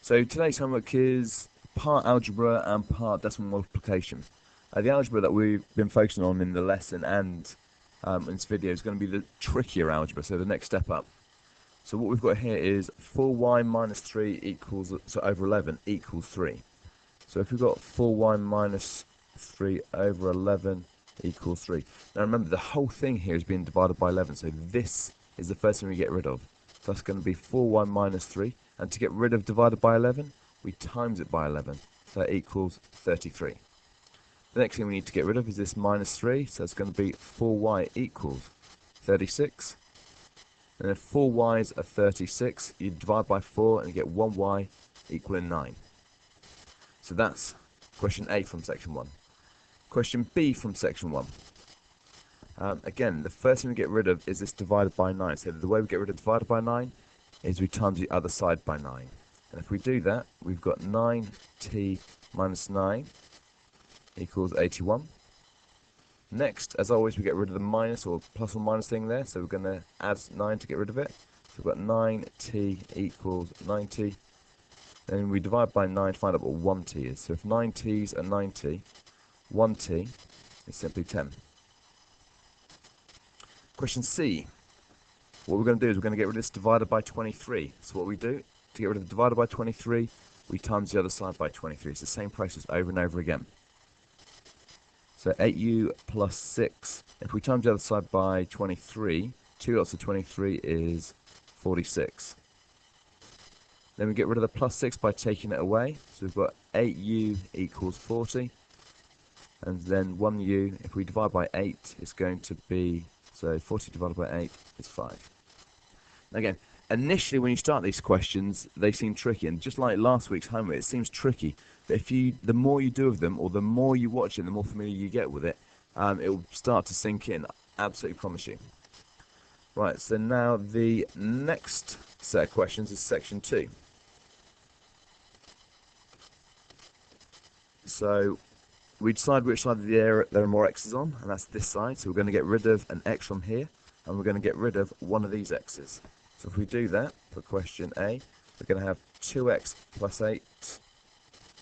So today's homework is part algebra and part decimal multiplication. The algebra that we've been focusing on in the lesson and in this video is going to be the trickier algebra, so the next step up. So what we've got here is 4y minus 3 equals, so over 11 equals 3. So if we've got 4y minus 3 over 11 equals 3. Now remember, the whole thing here is being divided by 11, so this is the first thing we get rid of. So that's going to be 4y minus 3. And to get rid of divided by 11, we times it by 11. So that equals 33. The next thing we need to get rid of is this minus 3. So it's going to be 4y equals 36. And if 4 y's are 36, you divide by 4 and you get 1y equaling 9. So that's question A from section 1. Question B from section 1. Again, the first thing we get rid of is this divided by 9. So the way we get rid of divided by 9 is we times the other side by 9. And if we do that, we've got 9t minus 9 equals 81. Next, as always, we get rid of the minus or plus or minus thing there. So we're going to add 9 to get rid of it. So we've got 9t equals 90. Then we divide by 9 to find out what 1t is. So if 9t's are 90, 1t is simply 10. Question C. What we're going to do is we're going to get rid of this divided by 23. So what we do, to get rid of the divided by 23, we times the other side by 23. It's the same process over and over again. So 8u plus 6. If we times the other side by 23, 2 lots of 23 is 46. Then we get rid of the plus 6 by taking it away. So we've got 8u equals 40. And then 1u, if we divide by 8, it's going to be, so 40 divided by 8 is 5. Again, initially when you start these questions, they seem tricky, and just like last week's homework, it seems tricky. But if the more you do of them, or the more you watch it, the more familiar you get with it, it will start to sink in. Absolutely promise you. Right, so now the next set of questions is section 2. So we decide which side of the area there are more x's on, and that's this side. So we're going to get rid of an x from here, and we're going to get rid of one of these x's. So if we do that for question A, we're going to have 2x plus 8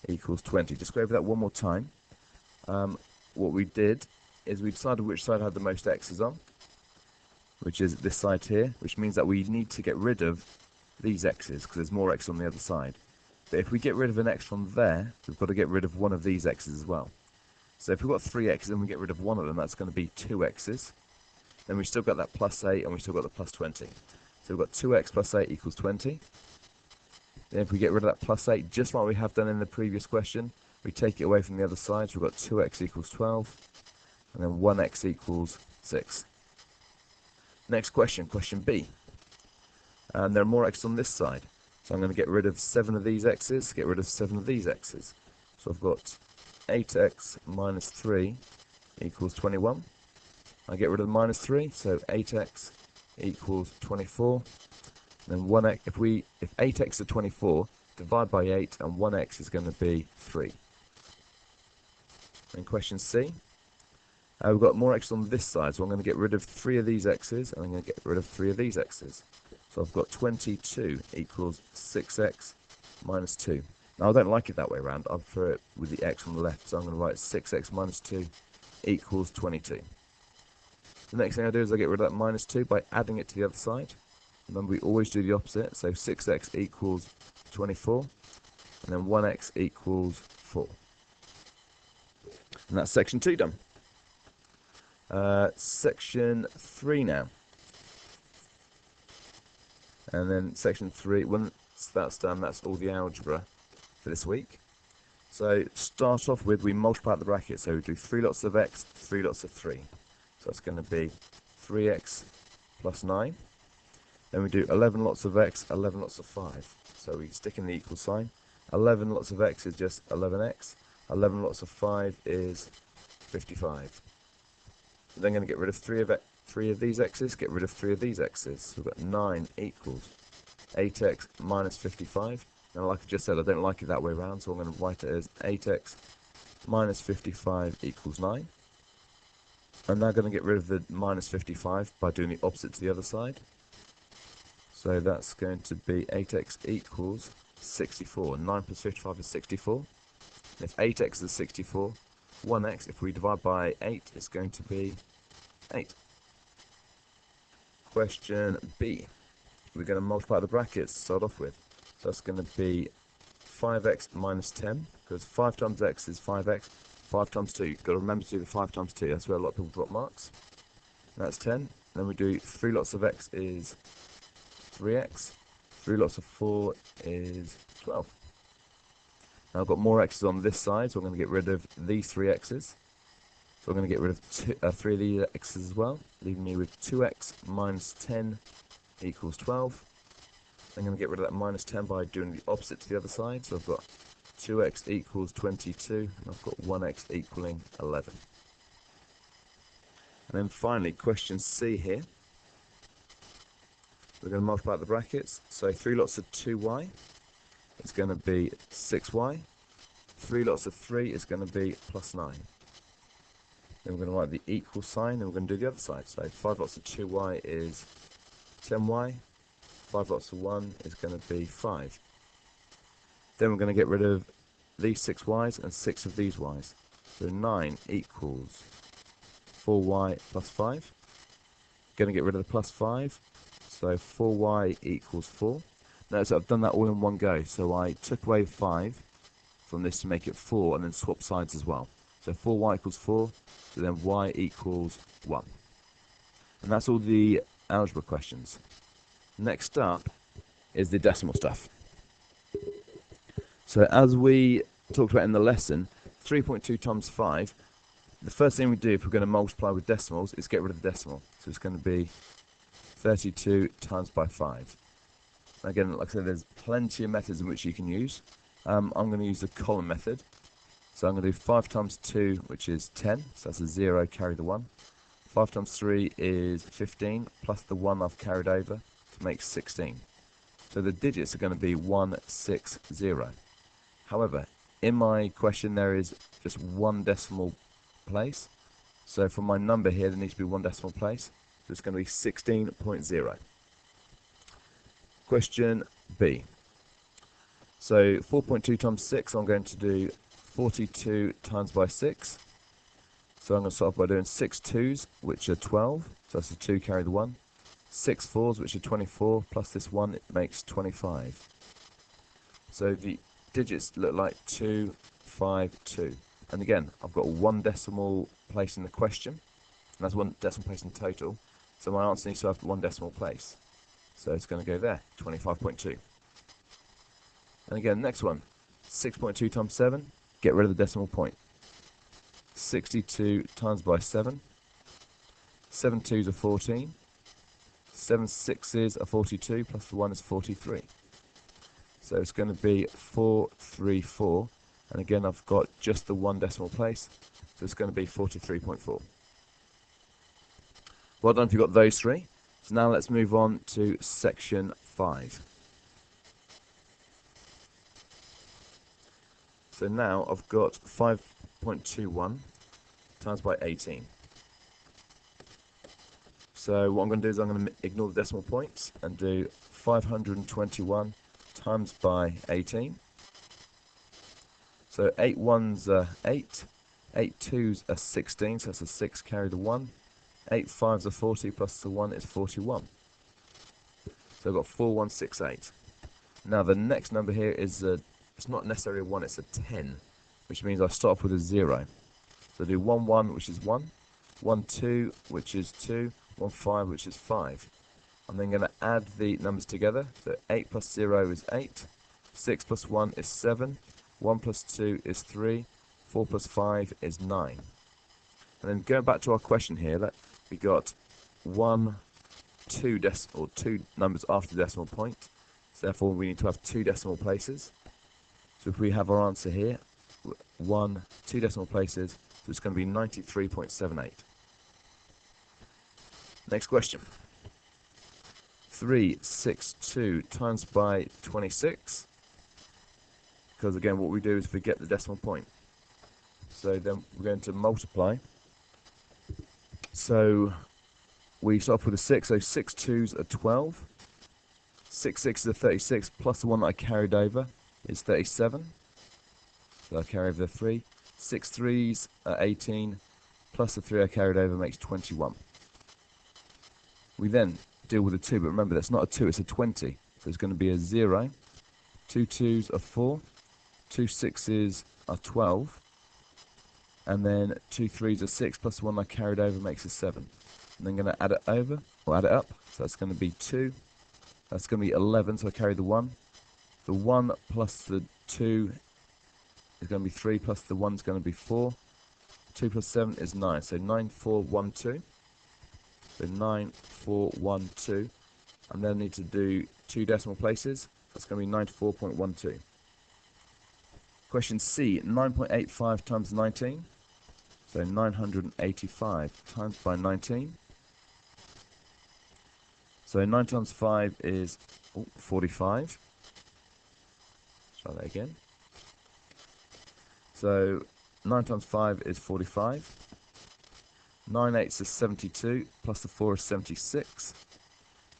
equals 20. Just go over that one more time. What we did is we decided which side had the most x's on, which is this side here, which means that we need to get rid of these x's because there's more x on the other side. But if we get rid of an x from there, we've got to get rid of one of these x's as well. So if we've got 3 x's and we get rid of one of them, that's going to be 2 x's. Then we've still got that plus 8 and we've still got the plus 20. So we've got 2x plus 8 equals 20. Then if we get rid of that plus 8, just like we have done in the previous question, we take it away from the other side. So we've got 2x equals 12, and then 1x equals 6. Next question, question B. And there are more x's on this side. So I'm going to get rid of 7 of these x's, get rid of 7 of these x's. So I've got 8x minus 3 equals 21. I get rid of the minus 3, so 8x equals 24. Then 1x, if 8x are 24, divide by 8, and 1x is going to be 3. And question C, we've got more x's on this side, so I'm going to get rid of 3 of these x's, and I'm going to get rid of 3 of these x's. So I've got 22 equals 6x minus 2. Now I don't like it that way around, I prefer it with the x on the left, so I'm going to write 6x minus 2 equals 22. The next thing I do is I get rid of that minus 2 by adding it to the other side. Remember, we always do the opposite, so 6x equals 24, and then 1x equals 4. And that's section 2 done. Section 3 now. And then section 3, once that's done, that's all the algebra for this week. So start off with, we multiply the bracket, so we do 3 lots of x, 3 lots of 3. So it's going to be 3x plus 9. Then we do 11 lots of x, 11 lots of 5. So we stick in the equal sign. 11 lots of x is just 11x. 11 lots of 5 is 55. We're then going to get rid of 3 of these x's, get rid of 3 of these x's. So we've got 9 equals 8x minus 55. Now, like I just said, I don't like it that way around, so I'm going to write it as 8x minus 55 equals 9. I'm now going to get rid of the minus 55 by doing the opposite to the other side. So that's going to be 8x equals 64. 9 plus 55 is 64. And if 8x is 64, 1x, if we divide by 8, it's going to be 8. Question B. We're going to multiply the brackets to start off with. So that's going to be 5x minus 10, because 5 times x is 5x. 5 times 2, you've got to remember to do the 5 times 2, that's where a lot of people drop marks. That's 10. Then we do 3 lots of x is 3x. 3 lots of 4 is 12. Now I've got more x's on this side, so I'm going to get rid of these 3 x's. So I'm going to get rid of 3 of these x's as well, leaving me with 2x minus 10 equals 12. I'm going to get rid of that minus 10 by doing the opposite to the other side. So I've got 2x equals 22, and I've got 1x equaling 11. And then finally, question C here. We're going to multiply the brackets. So 3 lots of 2y is going to be 6y. 3 lots of 3 is going to be plus 9. Then we're going to write the equal sign, and we're going to do the other side. So 5 lots of 2y is 10y. 5 lots of 1 is going to be 5. Then we're going to get rid of these 6 y's and 6 of these y's. So 9 equals 4y plus 5. Going to get rid of the plus 5. So 4y equals 4. Notice I've done that all in one go. So I took away 5 from this to make it 4 and then swap sides as well. So 4y equals 4. So then y equals 1. And that's all the algebra questions. Next up is the decimal stuff. So as we talked about in the lesson, 3.2 times 5, the first thing we do if we're going to multiply with decimals is get rid of the decimal. So it's going to be 32 times by 5. Again, like I said, there's plenty of methods in which you can use. I'm going to use the column method. So I'm going to do 5 times 2, which is 10. So that's a 0, carry the 1. 5 times 3 is 15, plus the 1 I've carried over to make 16. So the digits are going to be 160. However, in my question there is just one decimal place. So for my number here, there needs to be one decimal place. So it's going to be 16.0. Question B. So 4.2 times 6, I'm going to do 42 times by 6. So I'm going to start off by doing 6 2's, which are 12. So that's a 2, carry the 1. 6 4's, which are 24, plus this 1, it makes 25. So the digits look like 2, 5, 2. And again, I've got one decimal place in the question, and that's one decimal place in total. So my answer needs to have one decimal place. So it's going to go there, 25.2. And again, next one, 6.2 times 7, get rid of the decimal point. 62 times by 7. 7 2's are 14. 7 6's are 42, plus the 1 is 43. So it's going to be 434. And again, I've got just the one decimal place, so it's going to be 43.4. Well done if you've got those three. So now let's move on to section 5. So now I've got 5.21 times by 18. So what I'm going to do is I'm going to ignore the decimal points and do 521 times by 18. So 8 1's are 8, 8 2's are 16, so that's a 6, carry the 1. 8 5's are 40, plus the 1 is 41. So I've got 4168. Now the next number here is, it's not necessarily a 1, it's a 10, which means I start off with a 0. So I do 1 1, which is 1, 1 2, which is 2, 1 5, which is 5. I'm then going to add the numbers together. So 8 plus 0 is 8, 6 plus 1 is 7, 1 plus 2 is 3, 4 plus 5 is 9. And then going back to our question here, we got 2 numbers after the decimal point. So therefore we need to have 2 decimal places. So if we have our answer here, 2 decimal places, so it's going to be 93.78. Next question. 362 times by 26. Because again, what we do is forget the decimal point. So then we're going to multiply. So we start off with a 6, so 6 2's are 12. 6 6s are 36, plus the one that I carried over is 37. So I carry over the 3. 6 3s are 18, plus the 3 I carried over makes 21. We then deal with a 2, but remember that's not a 2, it's a 20. So it's going to be a 0. 2 2s are 4, 2 6s are 12, and then 2 3s are 6, plus the one I carried over makes a 7. And then I'm going to add it over, or add it up, so that's going to be 2. That's going to be 11, so I carry the 1. The 1 plus the 2 is going to be 3, plus the 1 is going to be 4. 2 plus 7 is 9, so 9 4 1 2. So 9 4 1 2. And then I need to do 2 decimal places. That's going to be 94.12. Question C, 9.85 times 19. So 985 times by 19. So 9 times 5 is 45. Try that again. So 9 times 5 is 45. 9 8s is 72, plus the 4 is 76.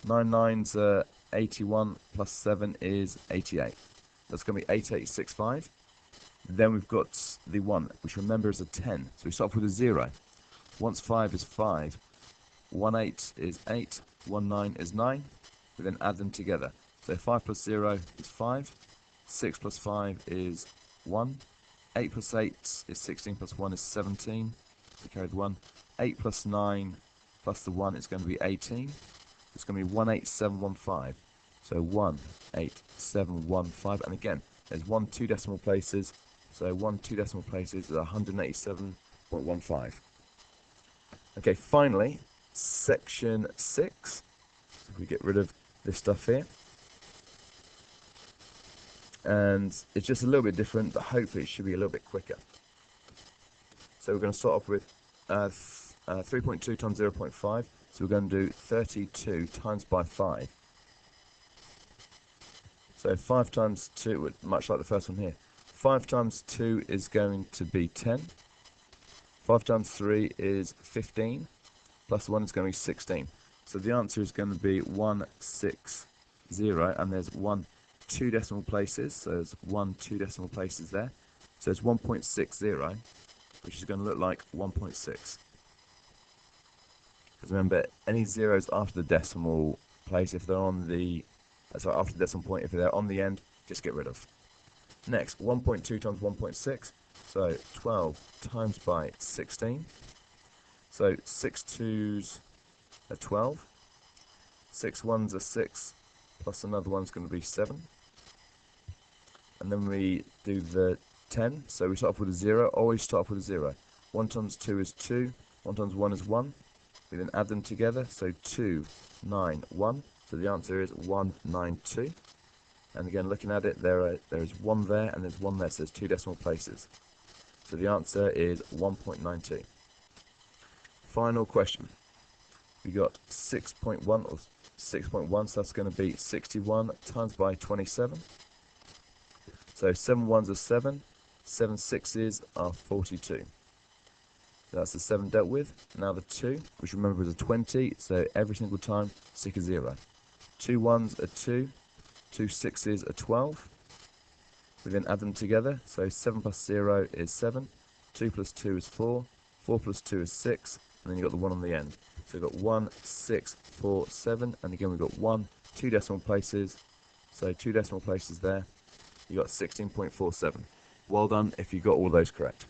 9 9s are 81, plus 7 is 88. That's going to be 8865. Then we've got the 1, which remember is a 10. So we start off with a 0. Once 5 is 5. 1 8 is 8. 1 9 is 9. We then add them together. So 5 plus 0 is 5. 6 plus 5 is 1. 8 plus 8 is 16, plus 1 is 17. We carry the 1. 8 plus 9 plus the 1 is going to be 18. It's going to be 18715. So 18715. And again, there's 1 2 decimal places. So 1 2 decimal places is 187.15. Okay, finally, section 6. So we get rid of this stuff here. And it's just a little bit different, but hopefully it should be a little bit quicker. So we're going to start off with 3.2 times 0.5. So we're going to do 32 times by 5. So 5 times 2, much like the first one here. 5 times 2 is going to be 10. 5 times 3 is 15. Plus 1 is going to be 16. So the answer is going to be 160. And there's 2 decimal places. So there's 2 decimal places there. So it's 1.60, which is going to look like 1.6. Because remember, any zeros after the decimal place, if they're on the, sorry, after the decimal point, if they're on the end, just get rid of. Next, 1.2 times 1.6, so 12 times by 16. So 6 2s are 12, 6 1s are 6, plus another one's going to be 7. And then we do the 10, so we start off with a 0, always start off with a 0. 1 times 2 is 2, 1 times 1 is 1. We then add them together, so 2, 9, 1. So the answer is 192. And again, looking at it, there is 1 there and there's 1 there, so there's 2 decimal places. So the answer is 1.92. Final question. We got 6.1 or 6.1, so that's going to be 61 times by 27. So 7 1s are 7, 7 6s are 42. So that's the 7 dealt with. Now the 2, which remember is a 20, so every single time stick a 0. 2 1s are 2, 2 6s are 12. We then add them together, so 7 plus 0 is 7, 2 plus 2 is 4, 4 plus 2 is 6, and then you've got the 1 on the end. So we've got 1, 6, 4, 7, and again we've got 1, 2 decimal places, so 2 decimal places there. You got 16.47. Well done if you got all those correct.